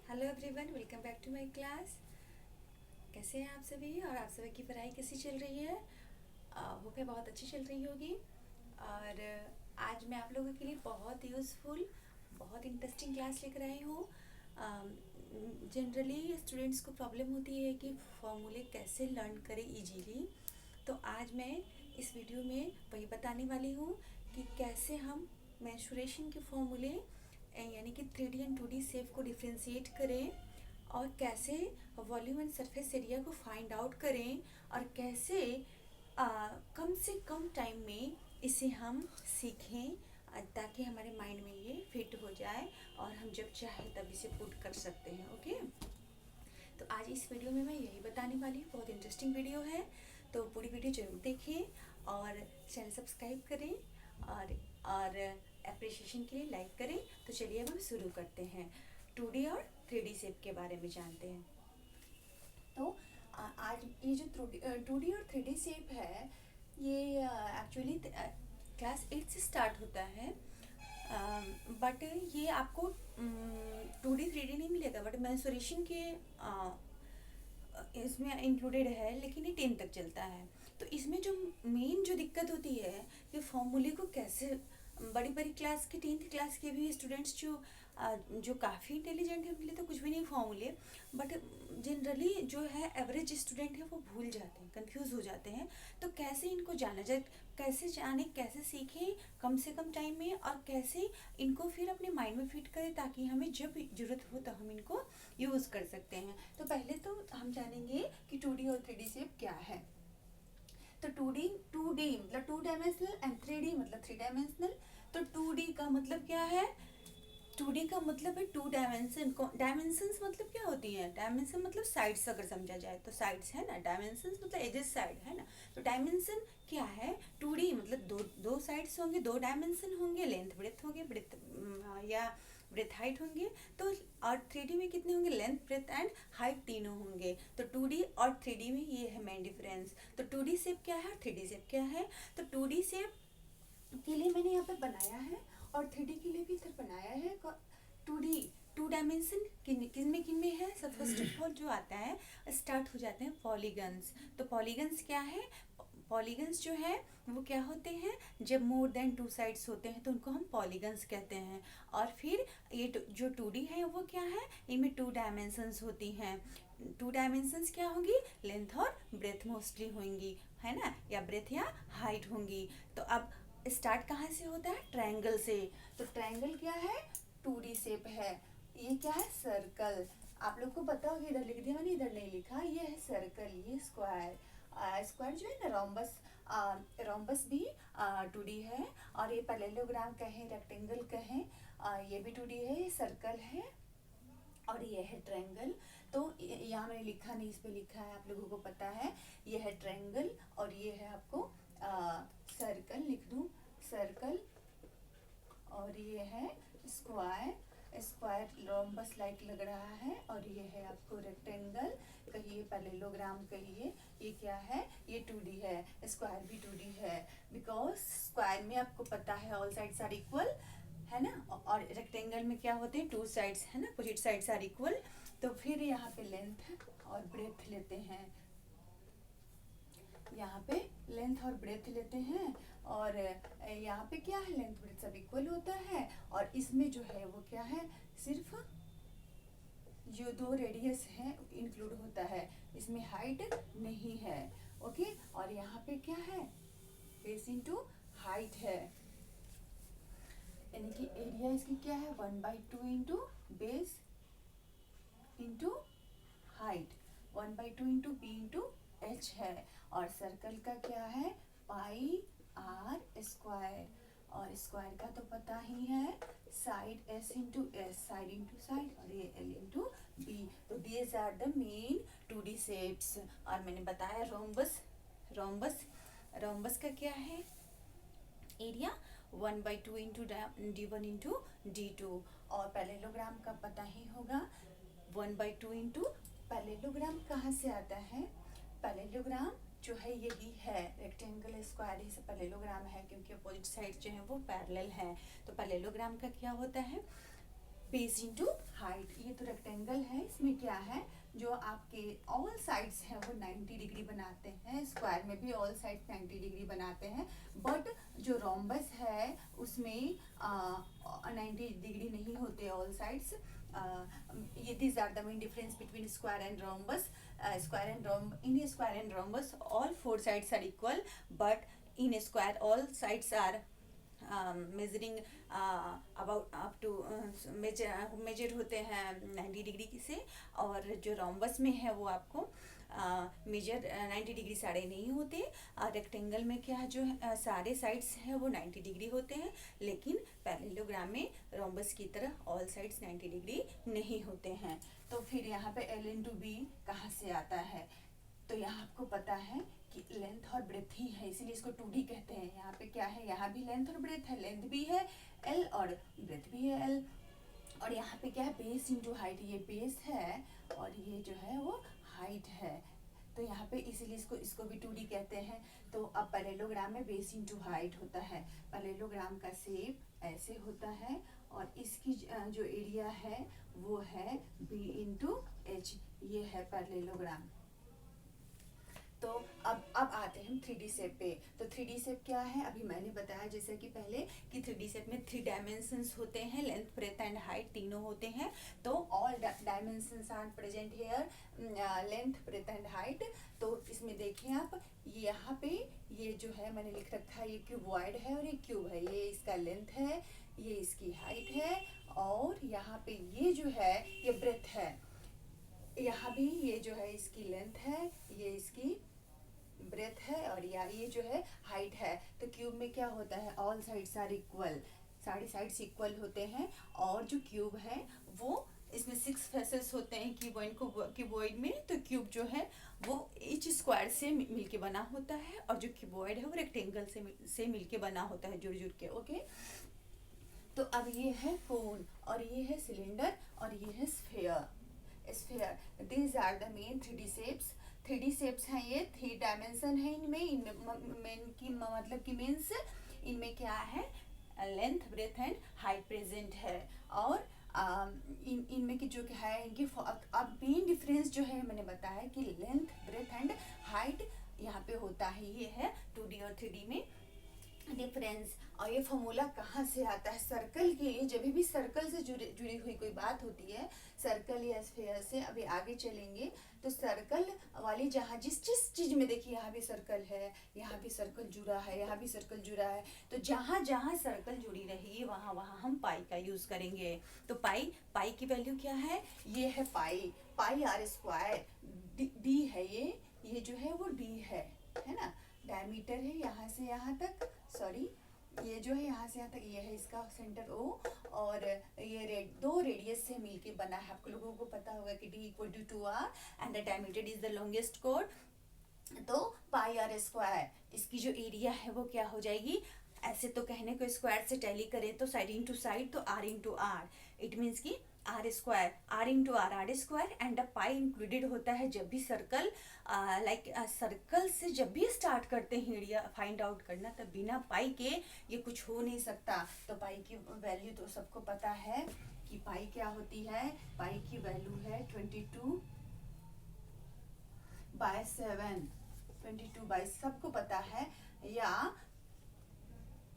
Hello everyone, welcome back to my class. कैसे हैं आप सभी और आप सभी की पढ़ाई कैसी चल रही है? होप है बहुत अच्छी चल रही होगी। और आज मैं आप लोगों के लिए बहुत यूज़फुल, बहुत इंटरेस्टिंग क्लास लेकर आई हूँ। जनरली स्टूडेंट्स को प्रॉब्लम होती है कि फॉर्मूले कैसे लर्न करें इजीली। तो आज मैं इस वीडियो में वही बताने वाली हूँ कि कैसे हम मेंस्ट्रुएशन के फॉर्मूले यानी कि 3D एंड 2D शेप को डिफ्रेंशिएट करें, और कैसे वॉल्यूम एंड सरफेस एरिया को फाइंड आउट करें, और कैसे कम से कम टाइम में इसे हम सीखें, ताकि हमारे माइंड में ये फिट हो जाए और हम जब चाहे तब इसे पुट कर सकते हैं। ओके, तो आज इस वीडियो में मैं यही बताने वाली हूँ। बहुत इंटरेस्टिंग वीडियो है, तो पूरी वीडियो जरूर देखें और चैनल सब्सक्राइब करें और अप्रिशिएशन के लिए लाइक करें। तो चलिए अब हम शुरू करते हैं, 2D और 3D शेप के बारे में जानते हैं। तो आज ये जो 2D और 3D शेप है, ये एक्चुअली क्लास 8 से स्टार्ट होता है। बट ये आपको 2D 3D नहीं मिलेगा, बट मेंस्ट्रुएशन के इसमें इंक्लूडेड है, लेकिन ये 10 तक चलता है। तो इसमें जो मेन जो दिक्कत होती है कि फॉर्मूले को कैसे, बड़ी बड़ी क्लास के 10th क्लास के भी स्टूडेंट्स जो काफ़ी इंटेलिजेंट है उनके लिए तो कुछ भी नहीं फॉर्मूले, बट जनरली जो है एवरेज स्टूडेंट है वो भूल जाते हैं, कंफ्यूज हो जाते हैं। तो कैसे इनको जाना जाए, कैसे जाने, कैसे सीखें कम से कम टाइम में, और कैसे इनको फिर अपने माइंड में फिट करें ताकि हमें जब ज़रूरत हो तो हम इनको यूज़ कर सकते हैं। तो पहले तो हम जानेंगे कि 2D और 3D शेप क्या है। तो 2D मतलब 2 डायमेंशनल एंड 3D मतलब 3 डायमेंशनल। तो 2D का मतलब क्या है? 2D का मतलब है 2 डायमेंशन। डायमेंशंस मतलब क्या होती है? डायमेंशन मतलब साइड्स, अगर समझा जाए तो साइड्स है ना। डायमेंशंस मतलब एजेस, साइड है ना। तो डायमेंशन क्या है? 2D मतलब दो साइड्स होंगे, 2 डायमेंशन होंगे, लेंथ ब्रेथ होंगे, ब्रेथ या ब्रेथ हाइट होंगे। तो और 3D में कितने होंगे? लेंथ ब्रेथ एंड हाइट तीनों होंगे। तो 2D और 3D में ये है मेन डिफरेंस। तो 2D शेप क्या है और 3D शेप क्या है? तो 2D शेप के लिए मैंने यहाँ पे बनाया है और 3D के लिए भी इधर बनाया है। 2D 2 डायमेंशन किन में है? सब फर्स्ट ऑफ ऑल जो आता है, स्टार्ट हो जाते हैं पॉलीगन्स। तो पॉलीगन्स क्या है? पॉलीगन्स जो है वो क्या होते हैं? जब मोर देन 2 साइड्स होते हैं तो उनको हम पॉलीगन्स कहते हैं। और फिर ये जो 2D है वो क्या है? इनमें 2 डायमेंशंस होती हैं। 2 डायमेंशंस क्या होंगी? लेंथ और ब्रेथ मोस्टली होंगी, है ना, या ब्रेथ या हाइट होंगी। तो अब स्टार्ट कहाँ से होता है? ट्रायंगल से। तो ट्रायंगल क्या है? 2D शेप है। ये क्या है? सर्कल। आप लोग को पता होगा, इधर लिख दिया मैंने, इधर नहीं लिखा। ये है सर्कल, ये स्क्वायर। स्क्वायर जो है ना, रोम्बस, रोम्बस भी 2D है। और ये पैरेललोग्राम कहें, रेक्टेंगल कहें, ये भी 2D है। ये सर्कल है और ये है ट्रायंगल। तो यहाँ मैंने लिखा नहीं, इस पे लिखा है, आप लोगों को पता है। ये है ट्रायंगल और ये है आपको सर्कल, लिख दूँ सर्कल। और ये है स्क्वायर, स्क्वायर रोम्बस लाइक लग रहा है। और ये है आपको रेक्टेंगल कहिए, पैरेललोग्राम कहिए। ये क्या है? ये 2D है। स्क्वायर भी 2D है, बिकॉज स्क्वायर में आपको पता है ऑल साइड्स आर इक्वल, है ना। और रेक्टेंगल में क्या होते हैं? 2 साइड्स, है ना, अपोजिट साइड्स आर इक्वल। तो फिर यहाँ पे लेंथ और ब्रेथ लेते हैं, यहाँ पे लेंथ और ब्रेथ लेते हैं। और यहाँ पे क्या है? लेंथ ब्रेथ सब इक्वल होता है। और इसमें जो है वो क्या है? सिर्फ जो 2 रेडियस है इंक्लूड होता है, इसमें हाइट नहीं है। ओके, और यहाँ पे क्या है? बेस इंटू हाइट है, यानी कि एरिया इसकी क्या है? 1/2 into base into height, 1/2 into B into H है। और सर्कल का क्या है? Pi R square. और स्क्वायर का तो पता ही है, side S into S, side into side, और ये एल इंटू बी। तो these are the main 2D shapes. और मैंने बताया रोम्बस, रोम्बस रोम्बस का क्या है? Area 1/2 into D1 into D2। और पैरेललोग्राम का पता ही होगा, 1/2 इंटू, पैरेललोग्राम कहाँ से आता है? पैरेललोग्राम जो है यही है, रेक्टेंगल स्क्वायर ही से पैरेललोग्राम है, क्योंकि अपोजिट साइड जो है वो पैरेलल है। तो पैरेललोग्राम का क्या होता है? Base into height. ये तो रेक्टेंगल है, इसमें क्या है, जो आपके ऑल साइड्स हैं वो 90 डिग्री बनाते हैं, स्क्वायर में भी ऑल साइड्स 90 डिग्री बनाते हैं, बट जो रोम्बस है उसमें 90 डिग्री नहीं होते ऑल साइड्स। ये these are the main difference between square and rhombus. In a square and rhombus all four sides are equal, but in a square all sides are measuring about up to measure होते हैं 90 degree से, और जो rhombus में है वो आपको major 90 degree सारे नहीं होते। रेक्टेंगल में क्या जो सारे साइड्स हैं वो 90 डिग्री होते हैं, लेकिन पैरेललोग्राम में रोम्बस की तरह ऑल साइड्स 90 डिग्री नहीं होते हैं। तो फिर यहाँ पे L इंटू बी कहाँ से आता है, तो यहाँ आपको पता है कि लेंथ और ब्रेथ ही है, इसीलिए इसको 2D कहते हैं। यहाँ पे क्या है, यहाँ भी लेंथ और ब्रेथ है, लेंथ भी है L और ब्रेथ भी है L। और यहाँ पे क्या है, बेस इंटू हाइट, ये बेस है और ये जो है वो हाइट है, तो यहाँ पे इसीलिए इसको भी 2D कहते हैं। तो अब पैरेललोग्राम में बेस इंटू हाइट होता है। पैरेललोग्राम का शेप ऐसे होता है और इसकी जो एरिया है वो है B इंटू एच, ये है पैरेललोग्राम। तो अब आते हैं हम 3D शेप पे। तो 3D शेप क्या है, अभी मैंने बताया जैसे कि पहले कि 3D शेप में 3 डायमेंशंस होते हैं, लेंथ ब्रेथ एंड हाइट तीनों होते हैं। तो all dimensions are present here, length breadth and height. तो इसमें देखिए आप, यहाँ पे ये जो है मैंने लिख रखा है, ये क्यूबॉइड है और ये क्यूब है, ये इसका लेंथ है, ये इसकी हाइट है, और यहाँ पे ये जो है ये ब्रेथ है, यहाँ भी ये जो है इसकी लेंथ है, ये इसकी ब्रेथ है, और ये जो है हाइट है। तो क्यूब में क्या होता है, ऑल साइड्स आर इक्वल, सारे साइड्स इक्वल होते हैं। और जो क्यूब है वो इसमें 6 फेसेस होते हैं क्यूबॉइड में। तो क्यूब जो है वो ईच स्क्वायर से मिलके बना होता है, और जो क्यूबॉइड है वो रेक्टेंगल से मिलके बना होता है, जुड़ जुड़ के। ओके, तो अब ये है कोन, और ये है सिलेंडर, और ये है sphere. These are the main 3D shapes। 3D shapes हैं ये, 3 डायमेंशन है इनमें मेन की मतलब कि मीन्स इनमें क्या है, length breadth and height present है। और इनमें की जो है इनकी अब मेन डिफरेंस जो है मैंने बताया कि लेंथ ब्रेथ एंड हाइट यहाँ पे होता है, ये है 2D और 3D में डिफरेंस। और ये फॉर्मूला कहाँ से आता है, सर्कल के लिए जब भी सर्कल से जुड़ी हुई कोई बात होती है, सर्कल या स्फीयर से अभी आगे चलेंगे, तो सर्कल वाली जहाँ जिस चीज में देखिए, यहाँ भी सर्कल है, यहाँ भी सर्कल जुड़ा है, यहाँ भी सर्कल जुड़ा है, तो जहाँ जहाँ सर्कल जुड़ी रहेगी वहाँ वहाँ हम पाई का यूज करेंगे। तो पाई की वैल्यू क्या है, ये है पाई आर स्क्वायर, डी है ये जो है वो डी है ना, डायमीटर है यहाँ से यहाँ तक, सॉरी ये जो है यहाँ से यहाँ तक, ये है इसका सेंटर O, और ये दो रेडियस से मिलके बना है। आप लोगों को पता होगा कि D equal to 2R and the diameter is the longest कोड। तो पाई आर स्क्वायर, इसकी जो एरिया है वो क्या हो जाएगी, ऐसे तो कहने को स्क्वायर से टैली करें तो साइड इंटू साइड, तो R into R, it means की R square, R into R square, and pi included होता है जब भी सर्कल सर्कल से जब भी स्टार्ट करते हैं एरिया फाइंड आउट करना, तब बिना पाई के ये कुछ हो नहीं सकता। तो पाई की वैल्यू तो सबको पता है कि पाई क्या होती है, पाई की वैल्यू है 22/7, 22 सबको पता है, या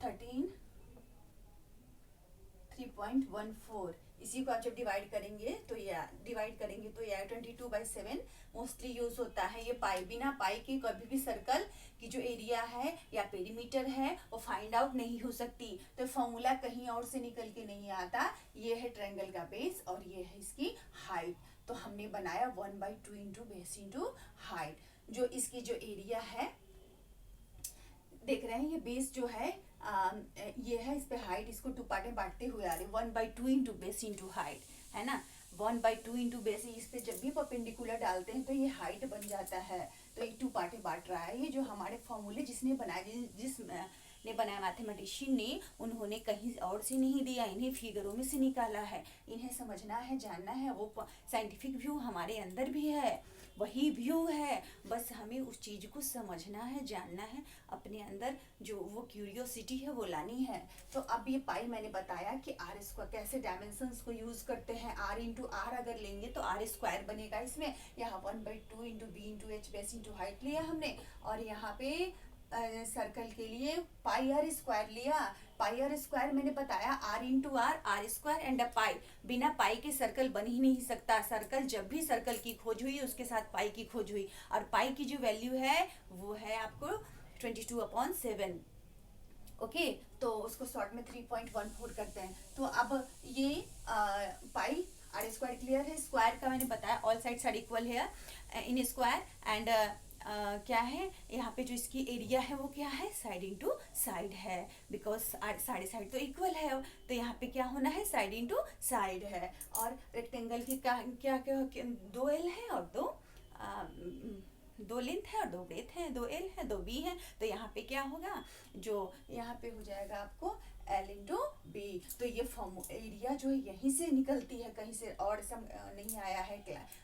3.14। इसी को आप जब डिवाइड करेंगे तो यह 22/7 मोस्टली यूज होता है। ये पाई, बिना पाई के कभी भी सर्कल की जो एरिया है या पेरीमीटर है वो फाइंड आउट नहीं हो सकती। तो फॉर्मूला कहीं और से निकल के नहीं आता, ये है ट्रायंगल का बेस और ये है इसकी हाइट। तो हमने बनाया 1/2 इंटू बेस इंटू हाइट। जो इसकी जो एरिया है देख रहे हैं, ये बेस जो है ये है, इस पे हाइट, इसको 2 पार्ट में बांटते हुए आ रहे, 1/2 इंटू बेस इंटू हाइट, है ना। 1/2 इंटू बेस, इस पे जब भी परपेंडिकुलर डालते हैं तो ये हाइट बन जाता है, तो ये 2 पार्ट में बांट रहा है। ये जो हमारे फॉर्मूले जिसने बनाए, ने बनाया, मैथमेटिशियन ने, उन्होंने कहीं और से नहीं दिया, इन्हें फिगरों में से निकाला है। इन्हें समझना है, जानना है, वो साइंटिफिक व्यू हमारे अंदर भी है, वही व्यू है, बस हमें उस चीज़ को समझना है, जानना है, अपने अंदर जो वो क्यूरियोसिटी है वो लानी है। तो अब ये पाई मैंने बताया कि आर स्क्वायर कैसे डायमेंशंस को यूज़ करते हैं। आर इंटू आर अगर लेंगे तो आर स्क्वायर बनेगा इसमें। यहाँ 1/2 into B into H base into height लिया हमने, और यहाँ पे सर्कल के लिए पाई आर स्क्वायर लिया। पाई आर स्क्वायर मैंने बताया R into R square and a pi. बिना पाई के सर्कल बन ही नहीं सकता। सर्कल, जब भी सर्कल की खोज हुई उसके साथ पाई की खोज हुई, और पाई की जो वैल्यू है वो है आपको 22/7। ओके, तो उसको शॉर्ट में 3.14 करते हैं। तो अब ये पाई आर स्क्वायर क्लियर है। स्क्वायर का मैंने बताया ऑल साइड्स आर इक्वल है इन स्क्वायर, एंड क्या है यहाँ पे जो इसकी एरिया है वो क्या है, साइड इंटू साइड है, बिकॉज साढ़े साइड तो इक्वल है, तो यहाँ पे क्या होना है, साइड इंटू साइड है। और रेक्टेंगल की क्या क्या 2 एल है और 2 लेंथ है और 2 ब्रेथ है, 2 एल है 2 बी है, तो यहाँ पे क्या होगा, जो यहाँ पे हो जाएगा आपको एल इंटू बी। तो ये फॉर्म एरिया जो है यहीं से निकलती है, कहीं से और सम नहीं आया है।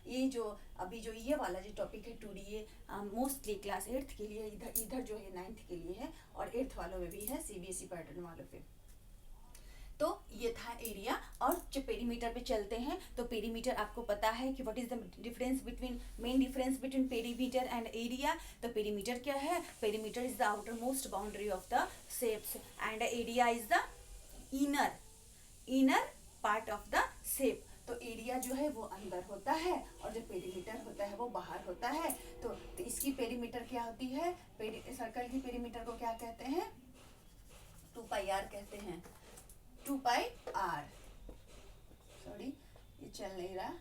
ये जो अभी जो ये वाला जो टॉपिक है 2D, ये मोस्टली क्लास 8th के लिए, इधर जो है 9th के लिए है, और 8th वालों में भी है, CBSE पैटर्न वालों पे। तो ये था एरिया। और जब पेरीमीटर पे चलते हैं तो पेरीमीटर आपको पता है कि what is the difference between, main difference between perimeter and area. तो पेरीमीटर क्या है, perimeter is the outer most boundary of the shapes, and area is the inner part of the shape. तो area जो है वो अंदर होता है और जो पेरीमीटर होता है वो बाहर होता है। तो इसकी पेरीमीटर क्या होती है, सर्कल की पेरीमीटर को क्या कहते हैं, 2πr कहते हैं, 2πr, सॉरी ये चल नहीं रहा,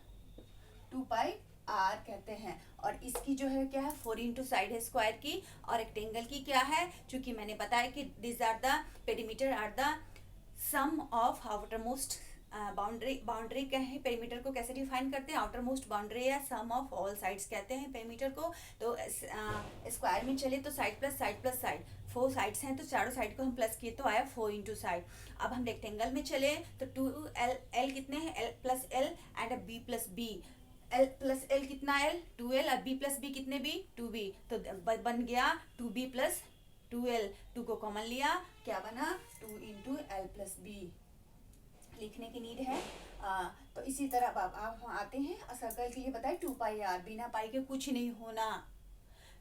2πr कहते हैं। और इसकी जो है क्या है, 4 इंटू साइड है स्क्वायर की, और रेक्टेंगल की क्या है, चूंकि मैंने बताया कि this are the perimeter are the sum of outermost boundary क्या है, पेरीमीटर को कैसे डिफाइन करते हैं, आउटर मोस्ट बाउंड्री या सम ऑफ ऑल साइड्स कहते हैं पेरीमीटर को। तो स्क्वायर में चले तो साइड प्लस साइड 4 साइड्स हैं, तो चारों साइड को हम प्लस किए तो आया 4 इंटू साइड। अब हम रेक्टेंगल में चले तो 2l कितने हैं, l plus L and b plus B. l plus L कितना l 2l, और b प्लस बी कितने b 2b, तो बन गया 2b प्लस 2l। 2 को कॉमन लिया, क्या बना 2 इंटू एल प्लस बी। लिखने की नीड है। तो इसी तरह अब आप आते हैं सर्कल के लिए बताए 2πr, बिना पाई के कुछ नहीं होना,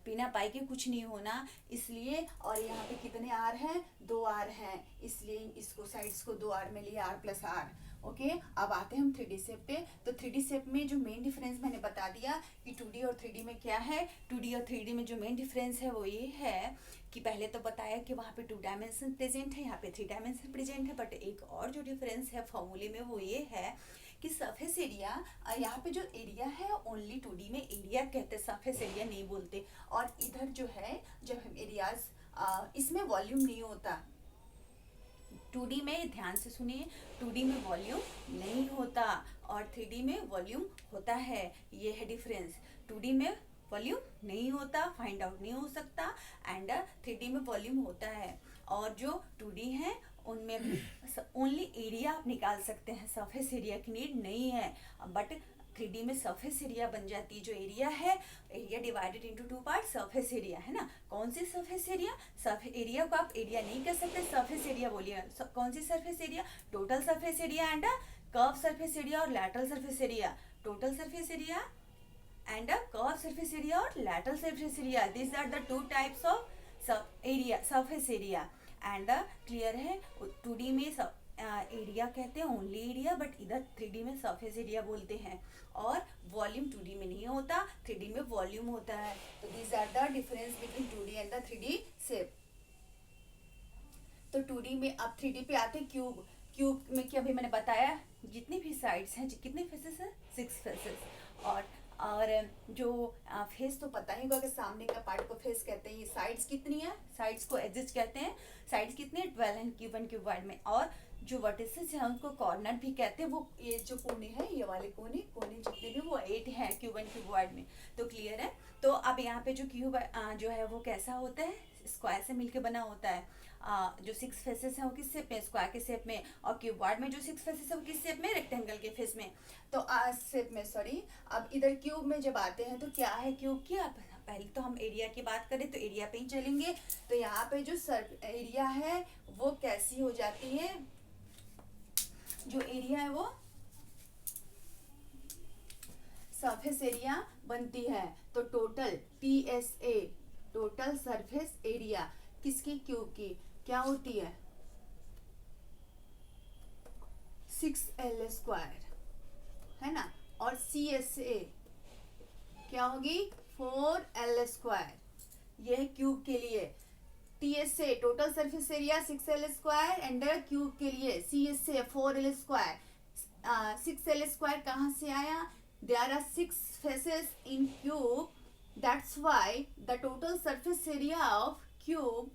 बिना पाई के कुछ नहीं होना, इसलिए। और यहाँ पे कितने आर हैं, 2 आर हैं, इसलिए इसको साइड्स को 2 आर में लिया, आर प्लस आर। ओके, अब आते हैं हम 3D शेप पे। तो 3D शेप में जो मेन डिफरेंस मैंने बता दिया कि 2D और 3D में क्या है। 2D और 3D में जो मेन डिफरेंस है वो ये है कि पहले तो बताया कि वहाँ पे 2 डायमेंशन प्रेजेंट है, यहाँ पे 3 डायमेंशन प्रेजेंट है, बट एक और जो डिफरेंस है फॉर्मूले में वो ये है कि सरफेस एरिया, यहाँ पे जो एरिया है ओनली 2D में एरिया कहते हैं, सरफेस एरिया नहीं बोलते। और इधर जो है जब हम एरियाज, इसमें वॉल्यूम नहीं होता। 2D में, ध्यान से सुनिए, 2D में वॉल्यूम नहीं होता और 3D में वॉल्यूम होता है, ये है डिफरेंस। 2D में वॉल्यूम नहीं होता, फाइंड आउट नहीं हो सकता, एंड 3D में वॉल्यूम होता है। और जो 2D है उनमें भी ओनली एरिया आप निकाल सकते हैं, सरफेस एरिया की नीड नहीं है। बट 3D में सरफेस एरिया बन जाती है। जो एरिया है, area divided into 2 part, surface area है ना। कौन सी सरफेस एरिया, सरफेस एरिया को आप एरिया नहीं कह सकते, सरफेस एरिया बोलिए। कौन सी surface area, total surface area and curve surface area और lateral surface area. Total surface area and curve surface area और lateral surface area, this are the 2 types of area, surface area. And clear है, 2D में area कहते हैं only area, but इधर 3D में surface area बोलते हैं। और वॉल्यूम 2D में नहीं होता, 3D में वॉल्यूम होता है। तो these are the difference between 2D and the 3D shape. तो 2D में अब 3D पे आते हैं क्यूब। क्यूब में क्या, अभी मैंने बताया जितनी भी साइड्स हैं, कितने फेसेस हैं, 6 फेसेस। और जो फेस तो पता ही होगा कि सामने का पार्ट को फेस कहते हैं। ये साइड्स कितनी है, साइड्स को एजेस कहते हैं। साइड्स कितनी है, 12 हैं क्यूब एंड क्यूबॉइड में। और जो वर्टिसेस हैं उनको कॉर्नर भी कहते हैं। वो ये जो कोने हैं, ये वाले कोने जितने भी, वो 8 हैं क्यूब एंड क्यूबॉइड में। तो क्लियर है। तो अब यहाँ पे जो क्यूब जो है वो कैसा होता है, स्क्वायर से मिलके बना होता है। जो 6 फेसेस हैं वो किस शेप में, स्क्वायर के शेप में, और क्यूबॉइड में जो 6 फेसेस है वो किस शेप में, रेक्टेंगल के फेस में, तो शेप में, सॉरी। अब इधर क्यूब में जब आते हैं तो क्या है क्यूब की, आप पहले तो हम एरिया की बात करें तो एरिया पे ही चलेंगे। तो यहाँ पे जो एरिया है वो कैसी हो जाती है, जो एरिया है वो सरफेस एरिया बनती है। तो total TSA, total surface area किसकी, क्यूब की, क्या होती है 6L स्क्वायर, है ना। और CSA क्या होगी 4L स्क्वायर, ये क्यूब के लिए। TSA total surface area 6L square and cube के लिए CSA 4L square. 6L square कहाँ से आया, there are 6 faces in cube, that's why the total surface area of cube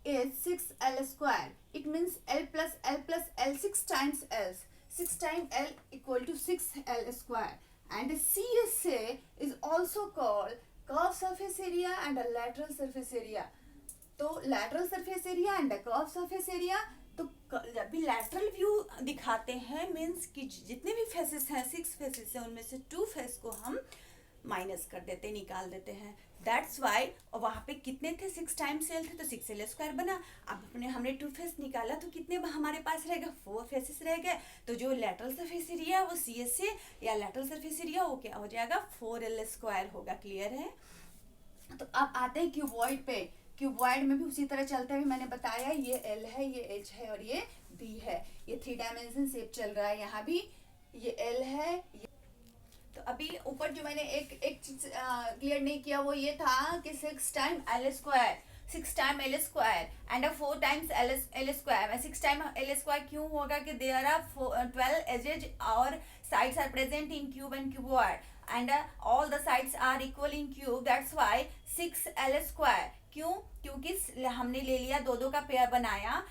is 6L square. It means L plus L plus L, 6 times L, 6 times L equal to 6L square. And CSA is also called curved surface area and a lateral surface area. तो lateral surface area and a curved surface area, तो जब भी lateral view दिखाते हैं means कि जितने भी faces हैं 6 फेसेस हैं उनमें से 2 फेस को हम माइनस कर देते हैं, निकाल देते हैं। दैट्स वाई, और वहाँ पे कितने थे 6 टाइम्स एल थे तो 6L स्क्वायर बना। अब हमने 2 फेस निकाला तो कितने हमारे पास रह गए, 4 फेसेस रह गए। तो जो लेटरल सरफेस एरिया वो CSA या लेटरल सरफेस एरिया वो क्या हो जाएगा 4L स्क्वायर होगा। क्लियर है। तो अब आते हैं क्यूबॉइड पे। क्यूबॉइड में भी उसी तरह चलता है, भी मैंने बताया ये L है, ये H है और ये B है। ये 3 डायमेंशन शेप चल रहा है, यहाँ भी ये L है। तो अभी ऊपर जो मैंने एक चीज क्लियर नहीं किया वो ये था कि 6 time L square, 6 time L square and 4 times L square. 6 time L square क्यों होगा कि देयर आर 12 एजेज और sides are present in cube and cuboid and all the sides are equal in cube, that's why 6L square। क्यों, क्योंकि हमने ले लिया दो का पेयर बनाया,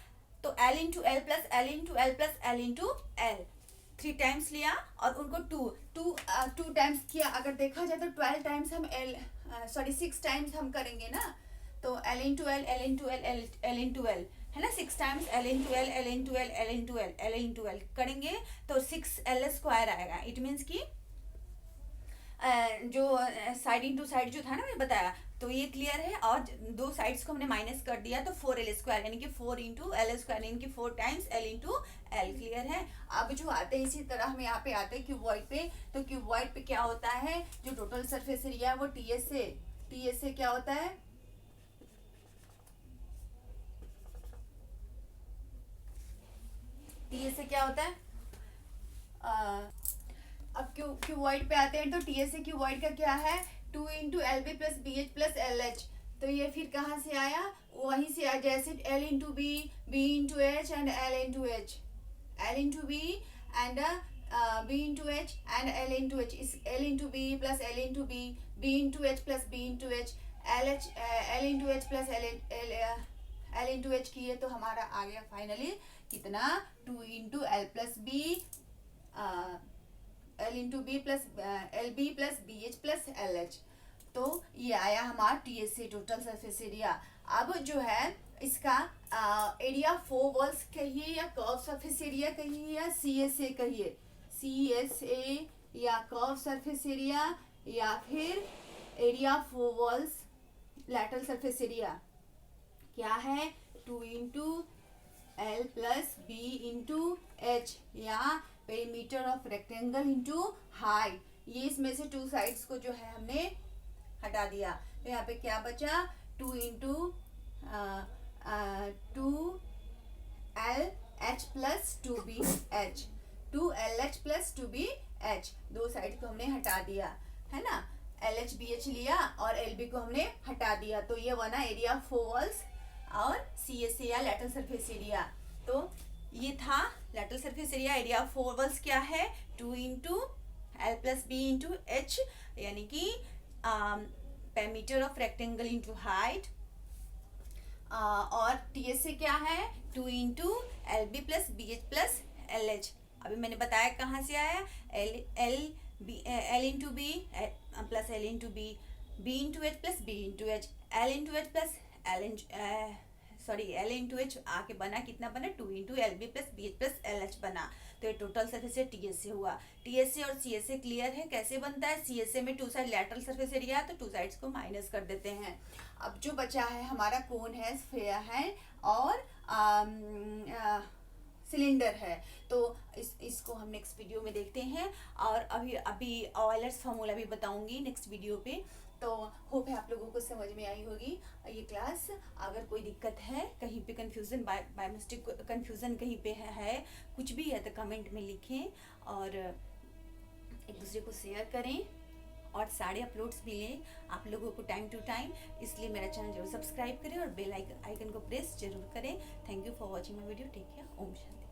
तो L into L plus L into L plus L into L 3 times लिया और उनको 2 टाइम्स किया। अगर देखा जाए तो 12 टाइम्स हम 6 टाइम्स हम करेंगे ना, तो L into L, L into L, L into L है ना, 6 times L into L, L into L, L into L, L into L करेंगे तो 6L स्क्वायर आएगा। इट मीन्स की जो साइड इंटू साइड जो था ना मैंने बताया, तो ये क्लियर है। और 2 साइड्स को हमने माइनस कर दिया तो 4L स्क्वायर यानी कि 4 इंटू L स्क्वायर यानी कि 4 times L into L। Clear है। अब जो आते हैं इसी तरह हम यहाँ पे आते हैं क्यूबॉइड पे। तो क्यूबॉइड पे क्या होता है, जो टोटल सरफेस एरिया वो TSA क्या होता है, TSA क्या होता है। अब क्यूबॉइड पे आते हैं तो TSA क्यूबॉइड का क्या है 2 into LB plus BH plus LH। तो ये फिर कहाँ से आया, वहीं से आया, जैसे L into B, B into H and L into H, L into B and B into H and L into H। इस L into B plus L into B, B into H plus B into H, L into H plus L into H किए तो हमारा आ गया finally कितना 2 into L plus B, L into B plus LB plus BH plus LH। तो ये आया हमारा TSA total surface area. अब जो है इसका एरिया 4 वॉल्स कहिए या कर्व सरफेस एरिया कहिए या CSA कहिए, CSA या कर्व सरफेस एरिया या फिर area 4 walls lateral surface area क्या है 2 into L plus B into H या perimeter of rectangle into height. ये इसमें से 2 साइड्स को जो है हमने हटा दिया तो यहाँ पे क्या बचा 2 into 2LH plus 2BH, 2LH plus 2BH। 2 side को हमने हटा दिया है ना, LHBH लिया और LB को हमने हटा दिया। तो ये बना एरिया 4 वॉल्स और CSA या लैटरल सरफेस एरिया। तो ये था lateral surface area. Area 4 walls क्या है 2 into L plus B into H यानी कि perimeter of rectangle into height. और TSA क्या है 2 into LB plus BH plus LH। अभी मैंने बताया कहाँ से आया L into B plus L into B, B into H plus B into H, L into H plus L into H आके बना, कितना बना, 2 into L B plus B H plus L H बना। तो ये टोटल सरफेस है T S A हुआ। T S ए और सी एस ए क्लियर है कैसे बनता है। सी एस ए में two side lateral surface area, तो टू साइड्स को माइनस कर देते हैं। अब जो बचा है हमारा कोन है, स्फेयर है और सिलेंडर है। तो इसको हम नेक्स्ट वीडियो में देखते हैं। और अभी ऑयलर्स फार्मूला भी बताऊंगी नेक्स्ट वीडियो पे। तो होप है आप लोगों को समझ में आई होगी ये क्लास। अगर कोई दिक्कत है, कहीं पे कंफ्यूजन बाय मिस्टेक कंफ्यूजन कहीं पे है कुछ भी है, तो कमेंट में लिखें और एक दूसरे को शेयर करें और सारे अपलोड्स मिलें आप लोगों को टाइम टू टाइम। इसलिए मेरा चैनल जरूर सब्सक्राइब करें और बेल आइकन को प्रेस जरूर करें। Thank you for watching my video. Take care. ओम शांति।